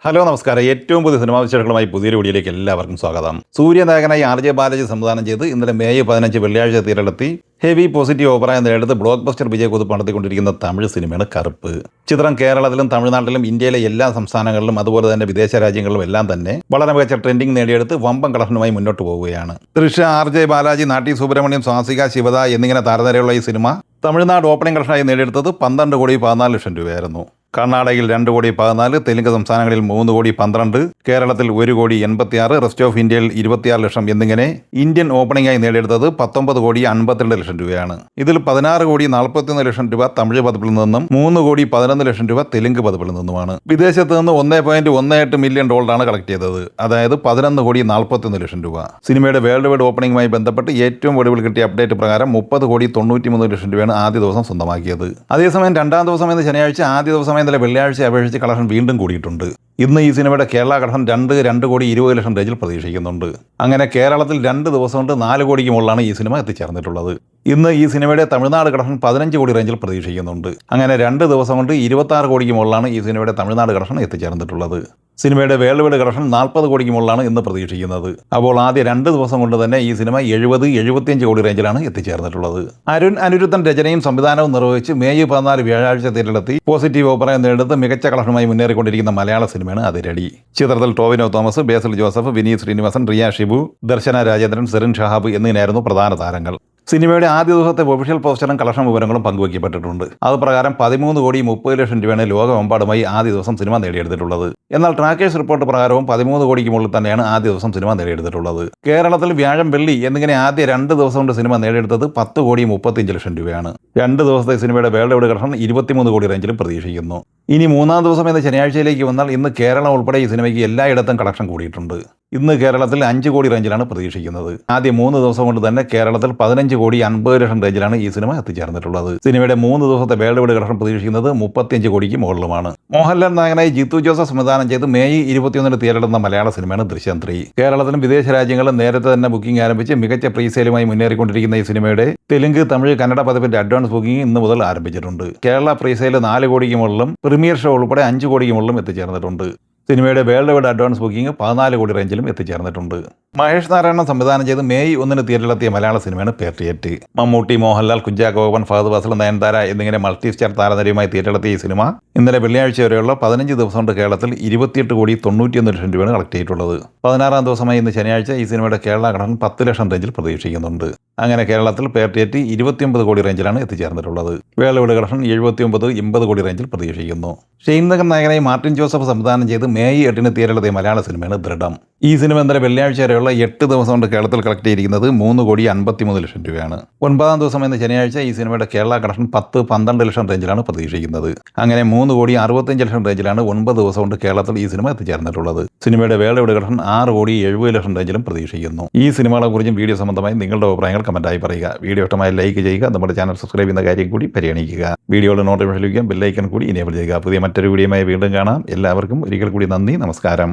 Hello നമസ്കാരം. ഏറ്റവും പുതിയ സിനിമാ വിശേഷങ്ങളുമായി പുതിയൊരു വീഡിയോയിലേക്ക് എല്ലാവർക്കും സ്വാഗതം. സൂര്യനായകനായി ആർ.ജെ. ബാലാജി സംവിധാനം ചെയ്ത് ഇന്നലെ മെയ് 15 വെള്ളിയാഴ്ച തിരഞ്ഞെടുത്തി ഹെവി പോസിറ്റീവ് അഭിപ്രായം നേടിയത് ബ്ലോക്ക് ബസ്റ്റർ വിജയകുതിപ്പ് നടത്തിക്കൊണ്ടിരിക്കുന്ന തമിഴ് സിനിമയാണ് കറുപ്പ്. ചിത്രം കേരളത്തിലും തമിഴ്നാട്ടിലും ഇന്ത്യയിലെ എല്ലാ സംസ്ഥാനങ്ങളിലും അതുപോലെ തന്നെ വിദേശ രാജ്യങ്ങളിലും എല്ലാം തന്നെ വളരെ മികച്ച ട്രെൻഡിംഗ് നേടിയെടുത്ത് വമ്പൻ കളക്ഷനുമായി മുന്നോട്ട് പോവുകയാണ്. തൃശ്ശ, ആർ.ജെ. ബാലാജി, നാട്ടി സുബ്രഹ്മണ്യം, സ്വാസിക, ശിവദ എന്നിങ്ങനെ താരനിരയുള്ള ഈ സിനിമ തമിഴ്നാട് ഓപ്പണിംഗ് കളക്ഷനായി നേടിയെടുത്തത് 12 കോടി 14 ലക്ഷം രൂപയായിരുന്നു. കർണാടകയിൽ 2 കോടി 14, തെലുങ്ക് സംസ്ഥാനങ്ങളിൽ 3 കോടി 12, കേരളത്തിൽ 1 കോടി 86, റെസ്റ്റ് ഓഫ് ഇന്ത്യയിൽ 26 ലക്ഷം എന്നിങ്ങനെ ഇന്ത്യൻ ഓപ്പണിംഗായി നേടിയെടുത്തത് 19 കോടി 52 ലക്ഷം രൂപയാണ്. ഇതിൽ 16 കോടി 41 ലക്ഷം രൂപ തമിഴ് പതിപ്പിൽ നിന്നും 3 കോടി 11 ലക്ഷം രൂപ തെലുങ്ക് പതിപ്പിൽ നിന്നുമാണ്. വിദേശത്ത് നിന്ന് $1.18 മില്യൺ കളക്ട് ചെയ്തത്, അതായത് 11 കോടി 41 ലക്ഷം രൂപ. സിനിമയുടെ വേൾഡ് വൈഡ് ഓപ്പണിംഗുമായി ബന്ധപ്പെട്ട് ഏറ്റവും ഒടുവിൽ കിട്ടിയ അപ്ഡേറ്റ് പ്രകാരം 30 കോടി 93 ലക്ഷം രൂപയാണ് ആദ്യ ദിവസം സ്വന്തമാക്കിയത്. അതേസമയം രണ്ടാം ദിവസം എന്ന ശനിയാഴ്ച ആദ്യ ദിവസം ഇന്നലെ വെള്ളിയാഴ്ച അപേക്ഷിച്ച് കളക്ഷൻ വീണ്ടും കൂടിയിട്ടുണ്ട്. ഇന്ന് ഈ സിനിമയുടെ കേരള കളക്ഷൻ 2 കോടി 20 ലക്ഷം റേഞ്ചിൽ പ്രതീക്ഷിക്കുന്നുണ്ട്. അങ്ങനെ കേരളത്തിൽ 2 ദിവസം കൊണ്ട് 4 കോടിക്ക് മുകളിലാണ് ഈ സിനിമ എത്തിച്ചേർന്നിട്ടുള്ളത്. ഇന്ന് ഈ സിനിമയുടെ തമിഴ്നാട് കളക്ഷൻ 15 കോടി റേഞ്ചിൽ പ്രതീക്ഷിക്കുന്നുണ്ട്. അങ്ങനെ 2 ദിവസം കൊണ്ട് 26 കോടിക്ക് മുകളിലാണ് ഈ സിനിമയുടെ തമിഴ്നാട് കളക്ഷൻ എത്തിച്ചേർന്നിട്ടുള്ളത്. സിനിമയുടെ വേൾഡ് വൈഡ് കളക്ഷൻ 40 കോടിക്ക് മുകളിലാണ് ഇന്ന് പ്രതീക്ഷിക്കുന്നത്. അപ്പോൾ ആദ്യ 2 ദിവസം കൊണ്ട് തന്നെ ഈ സിനിമ 70-75 കോടി റേഞ്ചിലാണ് എത്തിച്ചേർന്നിട്ടുള്ളത്. അനിരുദ്ധൻ രചനയും സംവിധാനവും നിർവഹിച്ച് മെയ് 14 വ്യാഴാഴ്ച തിരഞ്ഞെടുത്തി പോസിറ്റീവ് അഭിപ്രായം നേടിയെടുത്ത് മികച്ച കളക്ഷനുമായി മുന്നേറിക്കൊണ്ടിരിക്കുന്ന മലയാള സിനിമയാണ് അതിരടി. ചിത്രത്തിൽ ടോവിനോ തോമസ്, ബേസിൽ ജോസഫ്, വിനീത് ശ്രീനിവാസൻ, റിയ ഷിബു, ദർശന രാജേന്ദ്രൻ, സെറിൻ ഷഹാബ് എന്നിങ്ങനെയായിരുന്നു പ്രധാന താരങ്ങൾ. സിനിമയുടെ ആദ്യ ദിവസത്തെ ഒഫീഷ്യൽ പോസ്റ്ററും കളക്ഷൻ വിവരങ്ങളും പങ്കുവയ്ക്കപ്പെട്ടിട്ടുണ്ട്. അതുപ്രകാരം 13 കോടി 30 ലക്ഷം രൂപയാണ് ലോകമെമ്പാടുമായി ആദ്യ ദിവസം സിനിമ നേടിയെടുത്തിട്ടുള്ളത്. എന്നാൽ ട്രാക്കേഴ്സ് റിപ്പോർട്ട് പ്രകാരവും 13 കോടിക്ക് മുകളിൽ തന്നെയാണ് ആദ്യ ദിവസം സിനിമ നേടിയെടുത്തിട്ടുള്ളത്. കേരളത്തിൽ വ്യാഴം, വെള്ളി എന്നിങ്ങനെ ആദ്യ 2 ദിവസം കൊണ്ട് സിനിമ നേടിയെടുത്തത് 10 കോടി 35 ലക്ഷം രൂപയാണ്. 2 ദിവസത്തെ സിനിമയുടെ വേൾഡ് വൈഡ് കളക്ഷൻ 23 കോടി റേഞ്ചിലും പ്രതീക്ഷിക്കുന്നു. ഇനി 3-ാം ദിവസം എന്ന ശനിയാഴ്ചയിലേക്ക് വന്നാൽ ഇന്ന് കേരളം ഉൾപ്പെടെ ഈ സിനിമയ്ക്ക് എല്ലായിടത്തും കളക്ഷൻ കൂടിയിട്ടുണ്ട്. ഇന്ന് കേരളത്തിൽ 5 കോടി റേഞ്ചിലാണ് പ്രതീക്ഷിക്കുന്നത്. ആദ്യ 3 ദിവസം കൊണ്ട് തന്നെ കേരളത്തിൽ 15 കോടി 50 ലക്ഷം റേഞ്ചിലാണ് ഈ സിനിമ എത്തിച്ചേർന്നിട്ടുള്ളത്. സിനിമയുടെ 3 ദിവസത്തെ വേൾഡ് വൈഡ് കളക്ഷൻ പ്രതീക്ഷിക്കുന്നത് 35 കോടിക്ക് മുകളിലുമാണ്. മോഹൻലാൽ നായകനായി ജിത്തു ജോസഫ് സംവിധാനം ചെയ്ത് മെയ് 21 തിയേറ്ററിലെത്തുന്ന മലയാള സിനിമയാണ് ദൃശ്യം 3. കേരളത്തിലും വിദേശ രാജ്യങ്ങളിലും നേരത്തെ തന്നെ ബുക്കിംഗ് ആരംഭിച്ച് മികച്ച പ്രീസെയിലുമായി മുന്നേറിക്കൊണ്ടിരിക്കുന്ന ഈ സിനിമയുടെ തെലുങ്ക്, തമിഴ്, കന്നഡ പതിപ്പിന്റെ അഡ്വാൻസ് ബുക്കിംഗ് ഇന്ന് മുതൽ ആരംഭിച്ചിട്ടുണ്ട്. കേരള പ്രീസെയിൽ 4 കോടിക്ക് മുകളിലും പ്രീമിയർ ഷോ ഉൾപ്പെടെ 5 കോടിക്ക് മുകളിലും എത്തിച്ചേർന്നിട്ടുണ്ട്. സിനിമയുടെ വേൾഡ് വൈഡ് അഡ്വാൻസ് ബുക്കിംഗ് 14 കോടി റേഞ്ചിലും എത്തിച്ചേർന്നിട്ടുണ്ട്. മഹേഷ് നാരായണൻ സംവിധാനം ചെയ്ത് മെയ് 1 തിയേറ്ററിലെത്തിയ മലയാള സിനിമയാണ് പേട്രിയറ്റ്. മമ്മൂട്ടി, മോഹൻലാൽ, കുഞ്ചാക്കോ ബോബൻ, ഫഹദ് ഫാസിൽ, നയൻതാര എന്നിങ്ങനെ മൾട്ടി സ്റ്റാർ താരനിരയുമായി തിയേറ്ററിലെത്തിയ ഈ സിനിമ ഇന്നലെ വെള്ളിയാഴ്ച വരെയുള്ള 15 ദിവസം കൊണ്ട് കേരളത്തിൽ 28 കോടി 91 ലക്ഷം രൂപയാണ് കളക്ട് ചെയ്തിട്ടുള്ളത്. 16-ാം ദിവസമായി ഇന്ന് ശനിയാഴ്ച ഈ സിനിമയുടെ കേരള കളക്ഷൻ 10 ലക്ഷം റേഞ്ചിൽ പ്രതീക്ഷിക്കുന്നുണ്ട്. അങ്ങനെ കേരളത്തിൽ പേട്രിയറ്റ് 29 കോടി റേഞ്ചിലാണ് എത്തിച്ചേർന്നിട്ടുള്ളത്. വേൾഡ് വൈഡ് കളക്ഷൻ 79-80 കോടി റേഞ്ചിൽ പ്രതീക്ഷിക്കുന്നു. ഷെയ്ൻ നിഗം നായകനായി മാർട്ടിൻ ജോസഫ് സംവിധാനം ചെയ്ത് മെയ് 8 തിയേറ്ററിലെത്തിയ മലയാള സിനിമയാണ് ദൃഢം. ഈ സിനിമ ഇന്നലെ വെള്ളിയാഴ്ച വരെയുള്ള 8 ദിവസം കൊണ്ട് കേരളത്തിൽ കളക്ട് ചെയ്തിരിക്കുന്നത് 3 കോടി 53 ലക്ഷം രൂപയാണ്. 9-ാം ദിവസം എന്ന ശനിയാഴ്ച ഈ സിനിമയുടെ കേരള കളക്ഷൻ 10-12 ലക്ഷം റേഞ്ചിലാണ് പ്രതീക്ഷിക്കുന്നത്. അങ്ങനെ 3 കോടി 65 ലക്ഷം റേഞ്ചിലാണ് 9 ദിവസം കൊണ്ട് കേരളത്തിൽ ഈ സിനിമ എത്തിച്ചേർന്നിട്ടുള്ളത്. സിനിമയുടെ വേൾഡ് വൈഡ് കളക്ഷൻ 6 കോടി 70 ലക്ഷം റേഞ്ചിലും പ്രതീക്ഷിക്കുന്നു. ഈ സിനിമകളെ കുറിച്ചും വീഡിയോ സംബന്ധമായി നിങ്ങളുടെ അഭിപ്രായങ്ങൾ കമന്റായി പറയുക. വീഡിയോ ഇഷ്ടമായി ലൈക്ക് ചെയ്യുക. നമ്മുടെ ചാനൽ സബ്സ്ക്രൈബ് ചെയ്യുന്ന കാര്യം കൂടി പരിഗണിക്കുക. വീഡിയോയുടെ നോട്ടിഫിക്കേഷൻ ലഭിക്കാൻ ബെല്ലൈക്കൺ കൂടി എനേബിൾ ചെയ്യുക. പുതിയ മറ്റൊരു വീഡിയോയുമായി വീണ്ടും കാണാം. എല്ലാവർക്കും ഒരിക്കൽ കൂടി നന്ദി, നമസ്കാരം.